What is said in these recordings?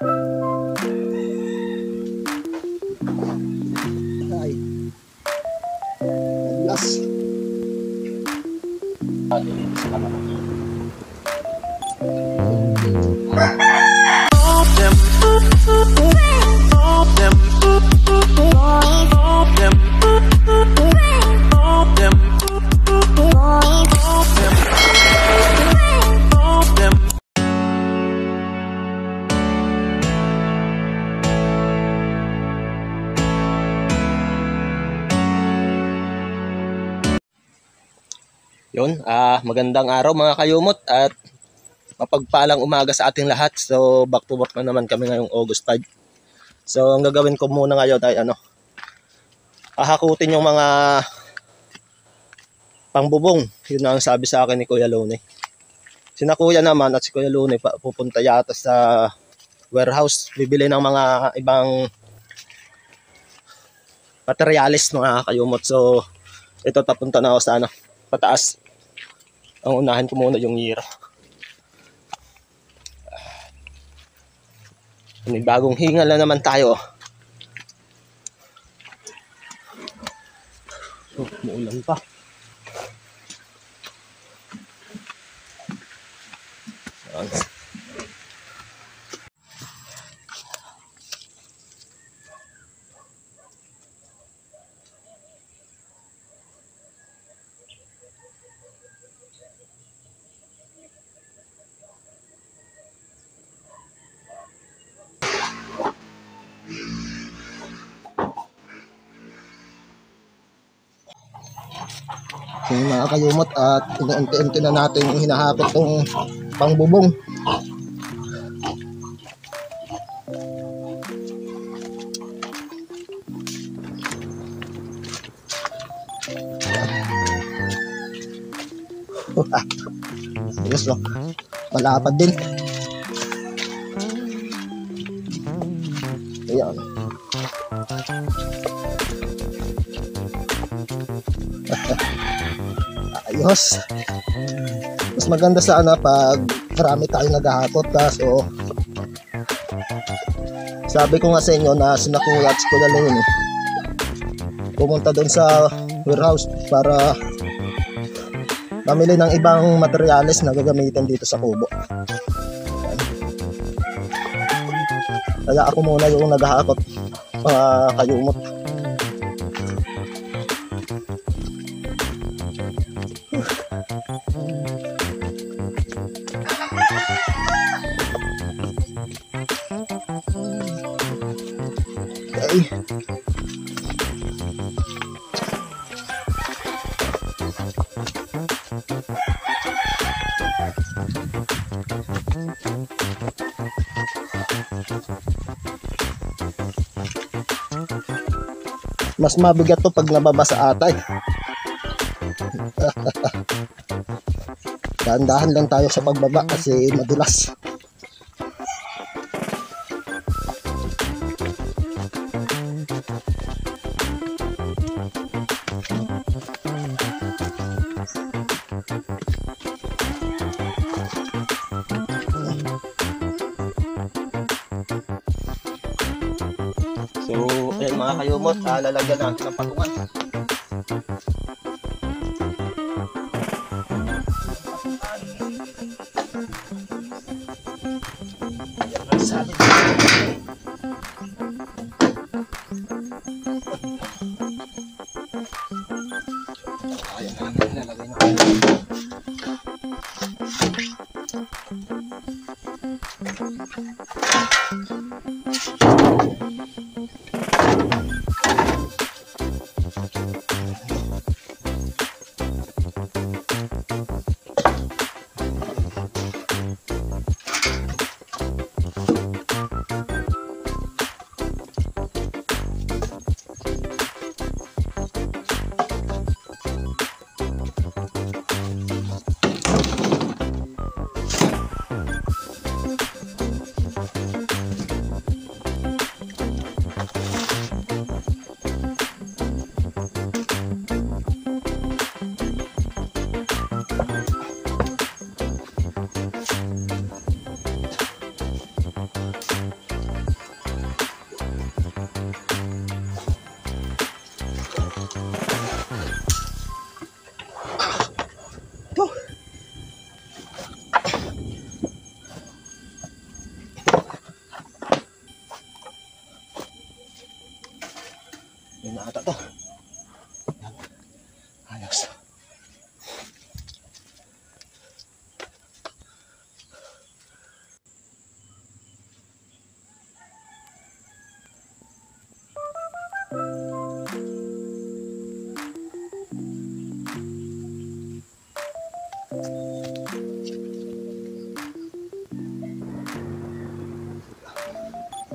Ay. Alas. Yun, magandang araw mga kayumot at mapagpalang umaga sa ating lahat. So back to work na naman kami ngayong August 5. So ang gagawin ko muna ngayon ay hahakutin yung mga pangbubong. Yun na ang sabi sa akin ni Kuya Lone. Sina Kuya naman at si Kuya Lone pupunta yata sa warehouse, bibili ng mga ibang materialis mga kayumot. So ito, papunta na ako sa pataas. Ang unahin ko muna yung yero. May bagong hingal na naman tayo. Muulan pa. Ayan. Yung mga kayumot at unti-unti na natin hinahakot tong pangbubong. Ayos, no? Malapad din. Ayan. Ayos. Mas maganda sana pag marami tayong naghahakot. So sabi ko nga sa inyo na sina Kuya at si Kuya Lone pumunta doon sa warehouse para mamili ng ibang materyales na gagamitin dito sa kubo. Kaya ako muna yung naghahakot, mga kayumot. Okay. Mas mabigat to pag nababasa atay. Dahan-dahan lang tayo sa pagbaba kasi madulas. So, ayan mga kayumot, lalagyan natin ng patungan. Ayan ang sabi. Ayan ang lalagay natin.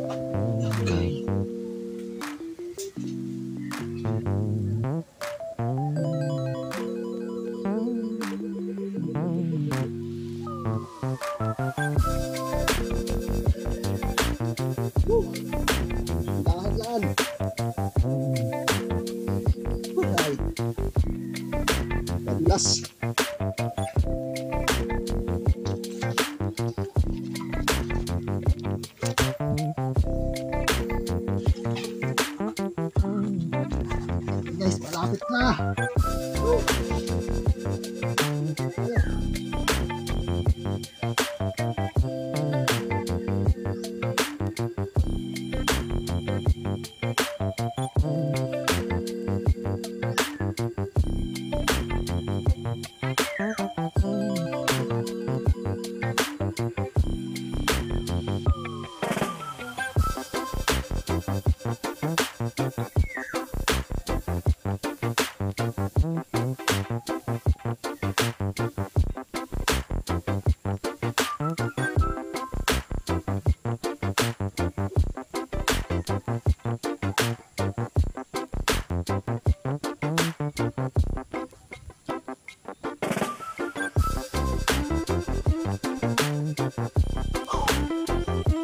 Okay. Dahan-dahan. Ay. Madulas. Guys, malapit na. Woo.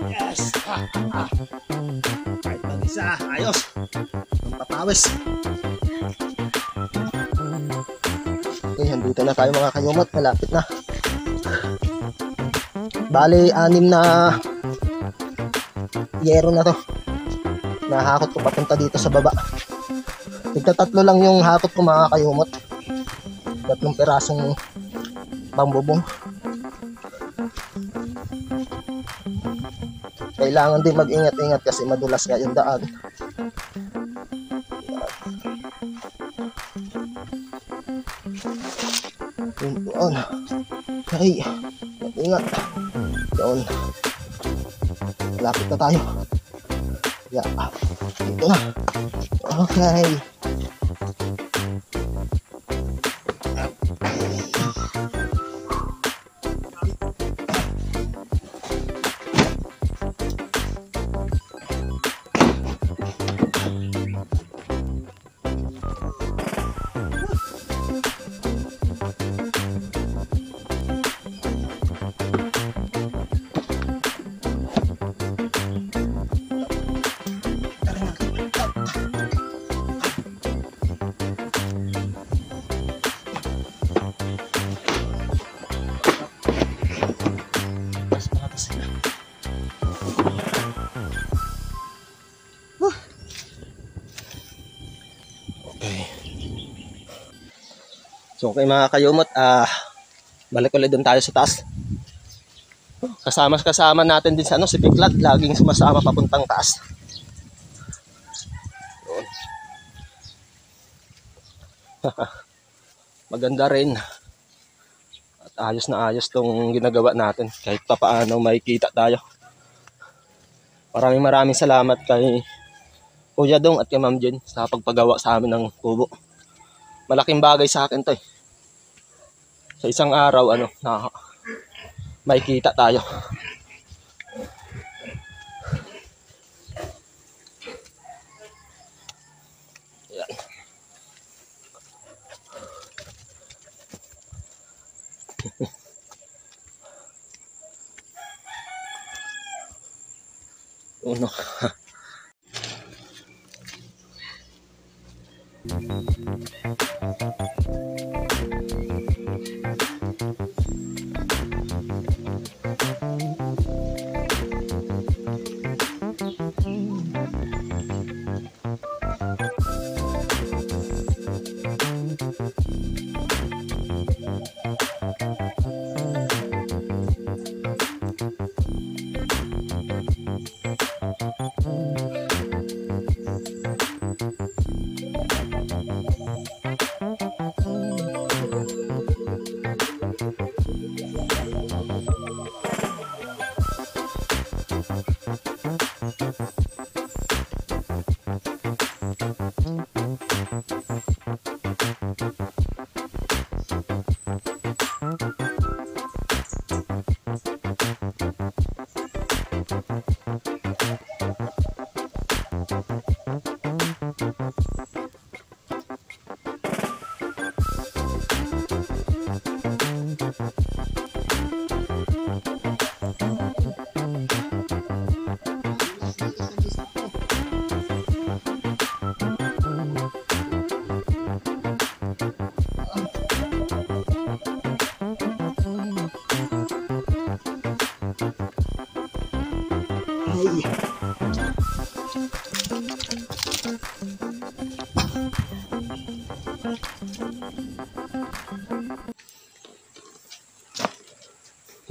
Yes! Kahit mag-isa, ayos! Ang papawis. Okay, handito na tayo mga kayumot. Malapit na. Bali, 6 na yero na to. Nahakot ko papunta dito sa baba. Tigta-3 lang yung hakot ko mga kayumot. 3 pirasong bambubong. Kailangan din mag-ingat-ingat kasi madulas nga yung daan. Doon. Ay, ingat. Doon. Lapit na tayo. Yeah. Dito na. Okay. So okay mga kayumot, balik ulit doon tayo sa taas. Kasama natin din sa si Piklat, laging sumasama papuntang taas. Doon. Maganda rin. At ayos na ayos tong ginagawa natin. Kahit pa paano may kita tayo. Maraming salamat kay Kuya Dong at kay Ma'am Jen sa pagpagawa sa amin ng kubo. Malaking bagay sa akin to eh. Sa isang araw na may kita tayo. Yan. Uno.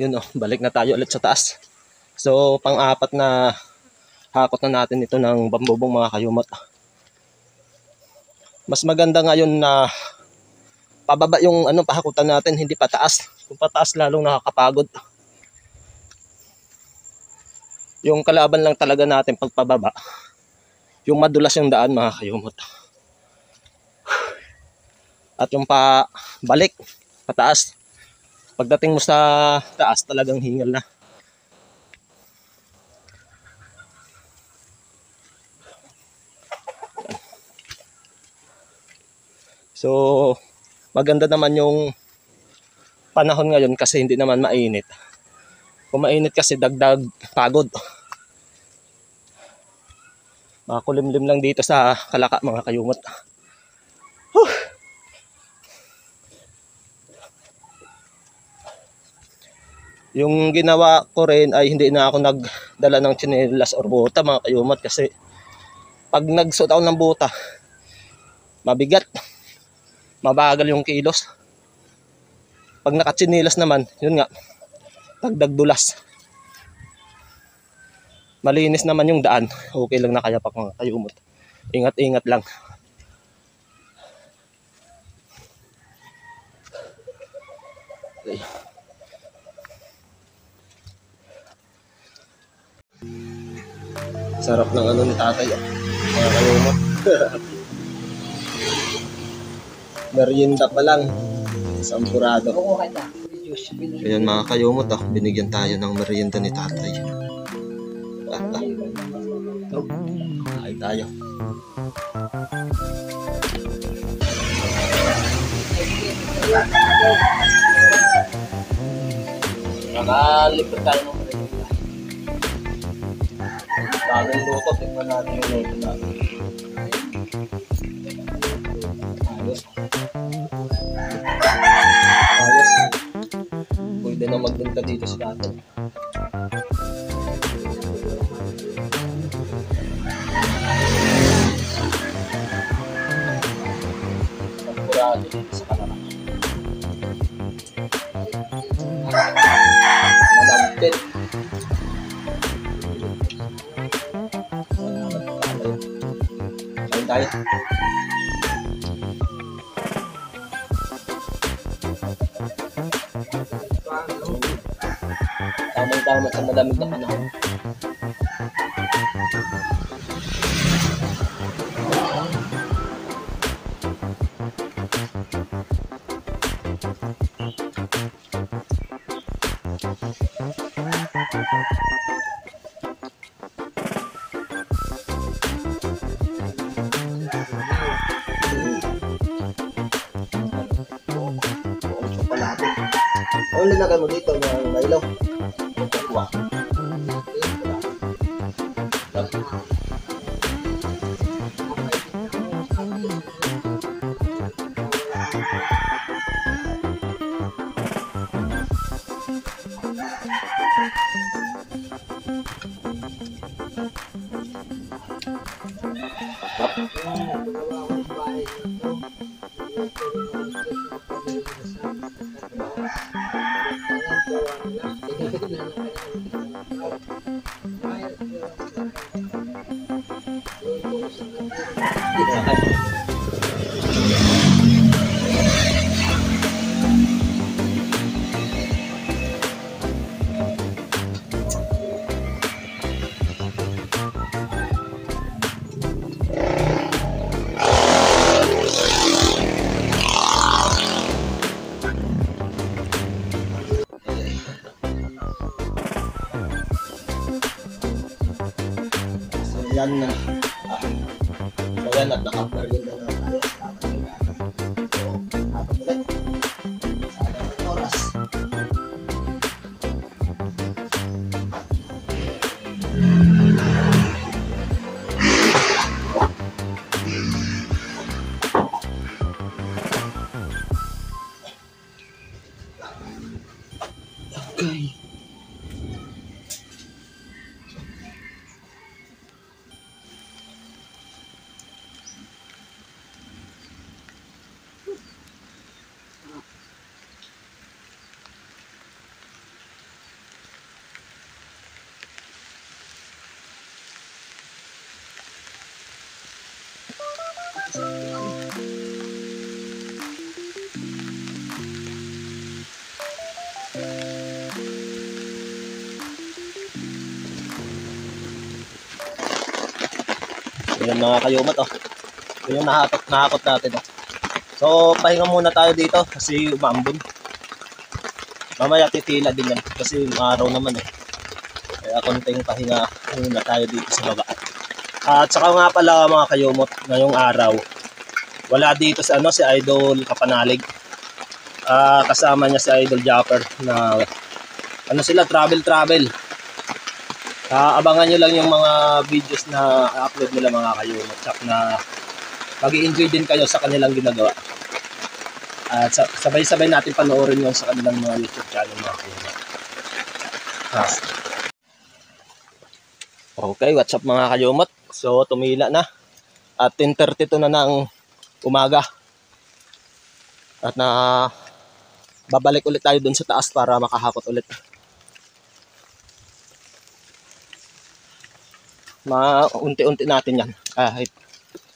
Yun oh, balik na tayo ulit sa taas. So, pang-apat na hakot na natin ito ng bambubong mga kayumot. Mas maganda ngayon na pababa yung pahakutan natin, hindi pataas. Kung pataas lalong nakakapagod. Yung kalaban lang talaga natin pagpababa, yung madulas yung daan mga kayumot. At yung balik, pataas. Pagdating mo sa taas, talagang hingal na. So, maganda naman yung panahon ngayon kasi hindi naman mainit. Kung mainit kasi dagdag pagod. Makulimlim lang dito sa Kalaka mga kayumot. Yung ginawa ko rin ay hindi na ako nagdala ng tsinelas or buta mga kayumot kasi pag nagsuot ako ng buta, mabigat, mabagal yung kilos. Pag nakatsinilas naman, yun nga, dagdag dulas. Malinis naman yung daan, okay lang na kaya pa mga kayumot. Ingat-ingat lang. Okay. Sarap ng ni tatay. Mga kayumot. Merienda pa lang. Sampurado. Ayan mga kayumot, binigyan tayo ng merienda ni tatay. Kain tayo. Nakalipot tayo ng merienda. Bagong luto, tingnan natin yung luto natin. Ayos. Ayos. Pwede na magpunta dito si tatay. Pagkurado dito sa Kalaka. Malambit. Kain tayo. Tamang-tama sa malamig na panahon. Ano linagay mo dito ng Milo? Wow. Yan na. So yan at nakapargin na tayo. Hapon ulit. Sana ng oras. Okay. Ayan mga kayumat oh. Ito yung nahakot natin oh. So pahinga muna tayo dito kasi umambon. Mamaya titila din yan kasi araw naman eh. Kaya konting pahinga muna tayo dito sa baba. At saka nga pala mga kayumot, ngayong araw, wala dito sa si Idol Kapanalig. Kasama niya si Idol Japper na sila travel. Abangan nyo lang yung mga videos na upload nila mga kayumot. Tsak na mag-i-enjoy din kayo sa kanilang ginagawa. At sabay-sabay natin panoorin yun sa kanilang mga YouTube channel mga kayumot. Okay, what's up mga kayumot? So, tumila na. At 10:32 na ng umaga. At babalik ulit tayo dun sa taas para makahakot ulit. Unti-unti natin yan. Kahit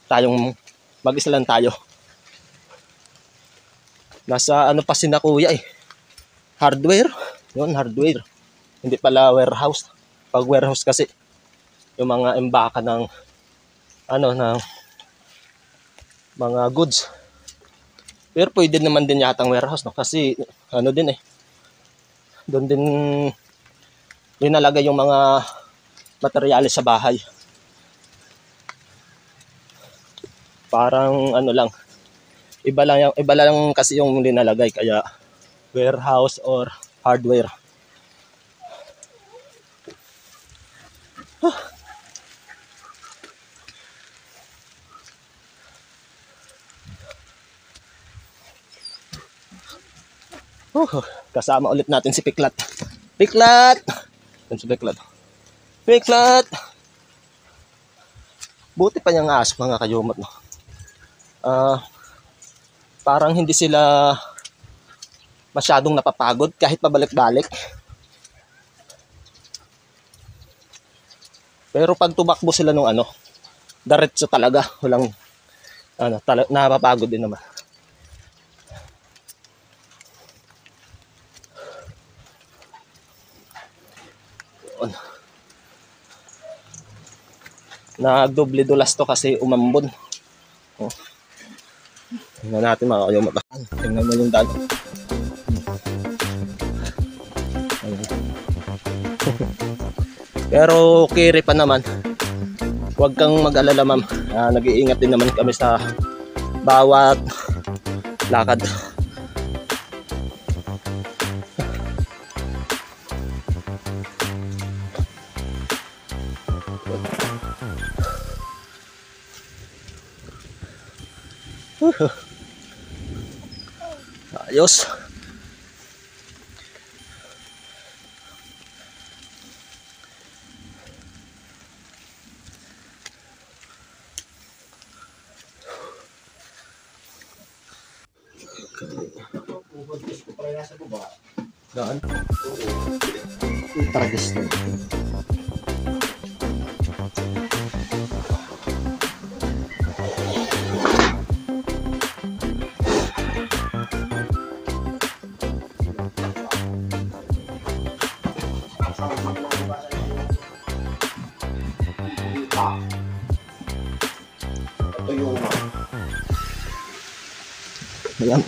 tayong mag-isa lang tayo. Nasa pa si na kuya eh. Hardware. Yun, hardware. Hindi pala warehouse. Pag warehouse kasi, yung mga embaka ng ng mga goods. Pero pwede naman din yatang warehouse no kasi din eh. Doon din linalagay yung mga materyales sa bahay. Parang lang. Iba lang kasi yung linalagay kaya warehouse or hardware. Kasama ulit natin si Piklat. Piklat! Yan si Piklat. Piklat! Buti pa niyang aso mga kayumot no. Parang hindi sila masyadong napapagod kahit pabalik-balik. Pero pag tumakbo sila nung diretso talaga, walang napapagod din naman. Nagdoble dulas to kasi umambon. Tingnan natin mga kayumot. Tingnan mo yung daan. Pero kiri pa naman. Huwag kang mag-alala ma'am. Nag-iingat din naman kami sa bawat lakad. Ayos. Daan. Taragis na. Ayan,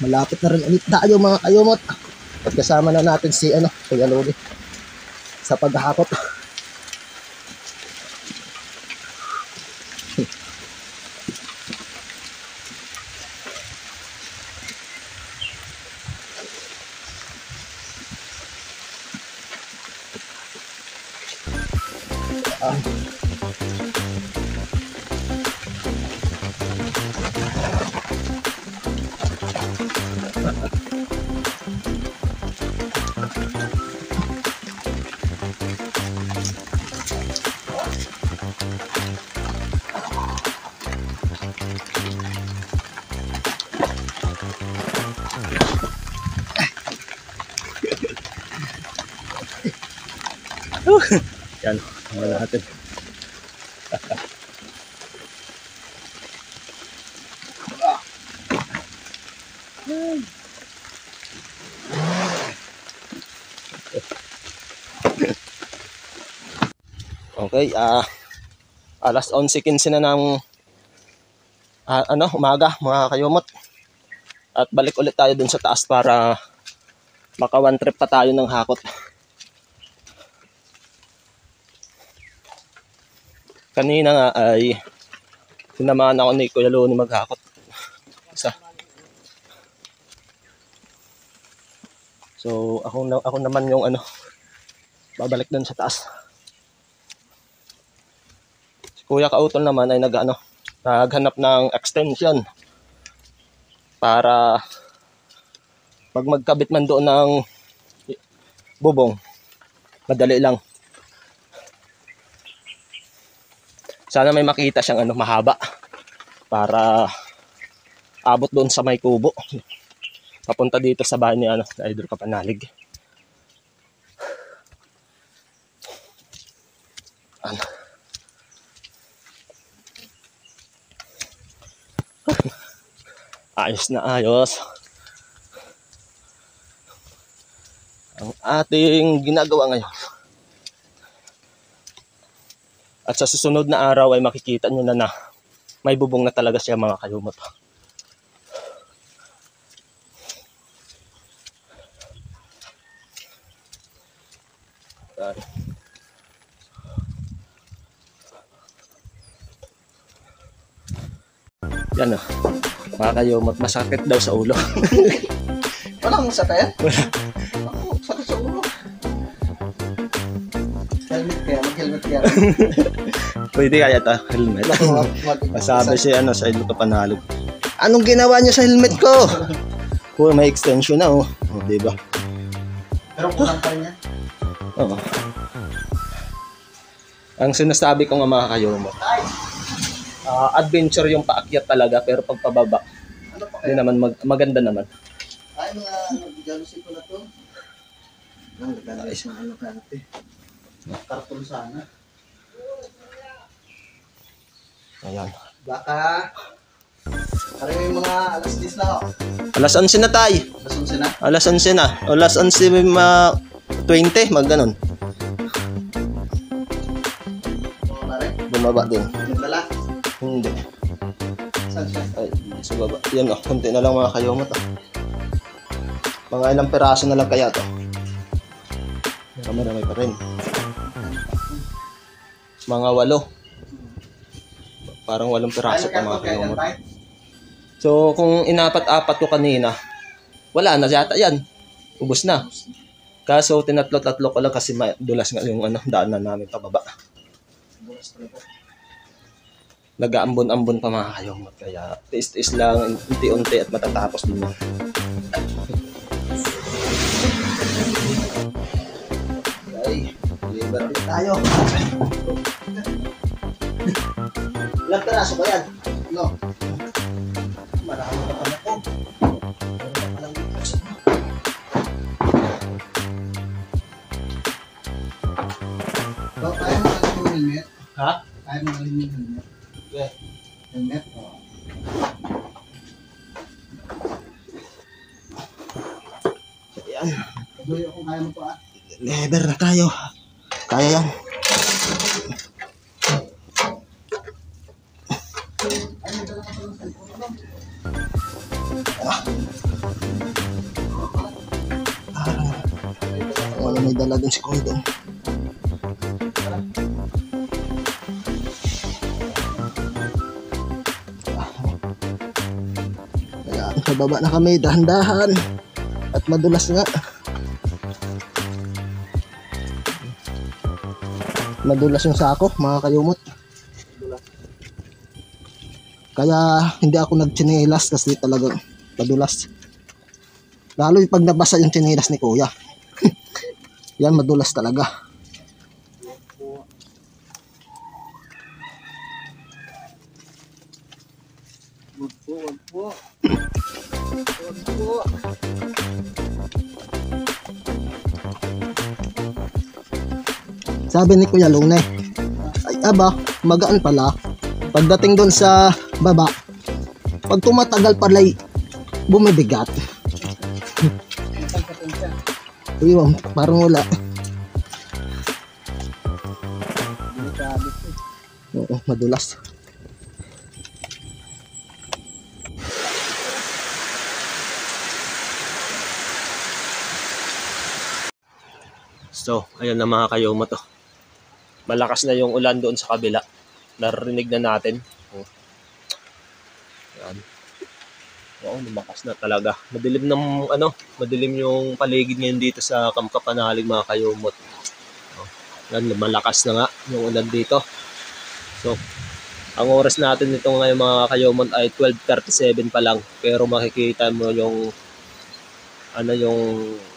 malapit na rin ulit tayo mga kayumot. At kasama na natin si Kuya Lodi sa paghahakot. Yan, wala natin. Okay, Alas 11:15 na ng umaga mga kayumot. At balik ulit tayo dun sa taas para maka one trip pa tayo ng hakot. Kanina nga ay sinamahan ako ni Kuya Loni maghakot. Isa. So ako naman yung babalik dun sa taas. Si Kuya Kautol naman ay naghanap ng extension para pag magkabit man doon ng bubong, madali lang. Sana may makita siyang mahaba para abot doon sa may kubo. Papunta dito sa bahay ni Idol Kapanalig. Ayos na ayos ang ating ginagawa ngayon. At sa susunod na araw ay makikita nyo na may bubong na talaga siya mga kayumot. Yan mga kayumot, masakit daw sa ulo. Walang sakit? Sakit sa ulo. Helmet kaya, mag-helmet kaya. Pwede kaya ito, helmet. Masabi si sa Idol Kapanalig. Anong ginawa niyo sa helmet ko? May extension na diba? Pero kulang pa rin yan. Oo. Ang sinasabi ko nga mga kayumot, adventure yung paakyat talaga, pero pag pababa, hindi naman maganda naman. Ay, mga jealousy ko na to. Ang nagkakais ng kante. Karton sana. Ayan. Baka parang yung mga alas 10 na Alas 11 na tayo. Alas 11 na? Alas 11 na. Alas 11:20, magganon. Bumaba din. Nagdala? Hindi. Saan siya? Ay, sa baba. Yan konti na lang mga kayumot Mga ilang peraso na lang kaya to. Marami pa rin. Mga 8. Parang 8 peraso pa mga kayumot. So kung inapat-apat ko kanina, wala na yata yan. Ubus na. Kaso tinatlo-tatlo ko lang kasi dulas nga yung daanan namin pababa. Nag-aambon-ambon pa mga kayumot. Kaya tiis-tiis lang, unti-unti at matatapos din yan. Ay, liberty tayo. Ilang peraso ba yan? No. Marami pa pala po. Kaya mo nalang yung helmet? Ha? Kaya mo nalang yung helmet? Yeah. Helmet? Ayan. Kadoy ako, kaya mo pa Lever na tayo. Kaya yan. May dala din si Kuya doon. Ayan, pababa na kami, dahan-dahan. At madulas nga. Madulas yung sako, mga kayumot. Kaya hindi ako nagtsinelas kasi talagang madulas. Lalo yung pag nabasa yung tsinelas ni Kuya. Yan, madulas talaga. Wag po. Sabi ni Kuya Lone, ay aba, magaan pala. Pagdating doon sa baba, pag tumatagal pala'y bumibigat. Iwan, parang wala. Oo, madulas. So, ayun na mga kayoma to. Malakas na yung ulan doon sa kabila. Narinig na natin. Yan. Oo, lumakas na talaga. Madilim ng madilim yung paligid ngayon dito sa Camp Kapanalig mga kayomot. Yan, malakas na nga yung ulan dito. So, ang oras natin nito ngayon mga kayomot ay 12:37 pa lang. Pero makikita mo yung yung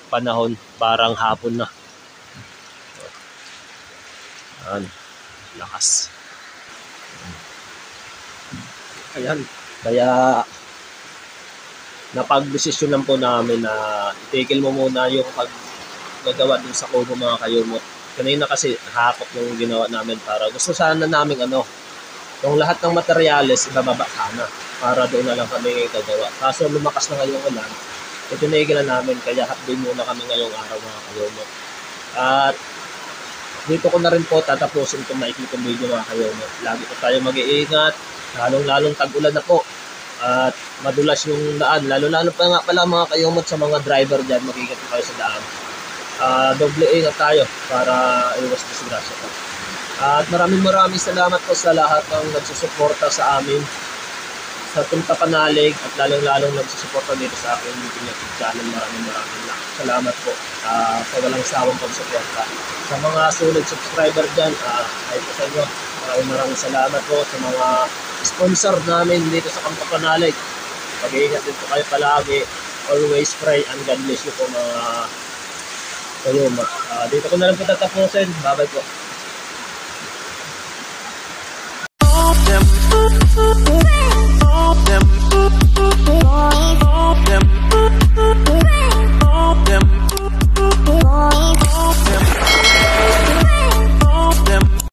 panahon parang hapon na. Yan, lakas. Ayan, kaya napag-desisyonan po namin na itigil mo muna yung paggagawa dun sa kubo mga kayumot. Kanina kasi hakot yung ginawa namin para gusto sana namin yung lahat ng materyales ibababa sana para doon na lang kami gagawa. Kaso lumakas na ngayong ulan, itinigil na namin kaya hapdi muna kami ngayong araw mga kayumot. At dito ko na rin po tatapusin itong maikitong video mga kayumot. Lagi po tayo mag-iingat, lalong tag-ulan na po. At madulas yung daan, lalo pa nga pala mga kayumot sa mga driver dyan, mag-ingat po kayo sa daan. Doble ingat tayo para iwas disgrasya po. At maraming salamat po sa lahat ng nagsusuporta sa amin sa Camp Kapanalig at lalong nagsusuporta dito sa aking YouTube channel. Maraming salamat po sa walang sawang pagsuporta. Sa mga sulit subscriber dyan, ay po sa inyo, maraming salamat po sa mga sponsor namin dito sa Camp Kapanalig. Pag-iingat din po kayo palagi. Always pray and God bless you po mga kayumot. Dito ko na lang po tatapusin. Bye-bye po.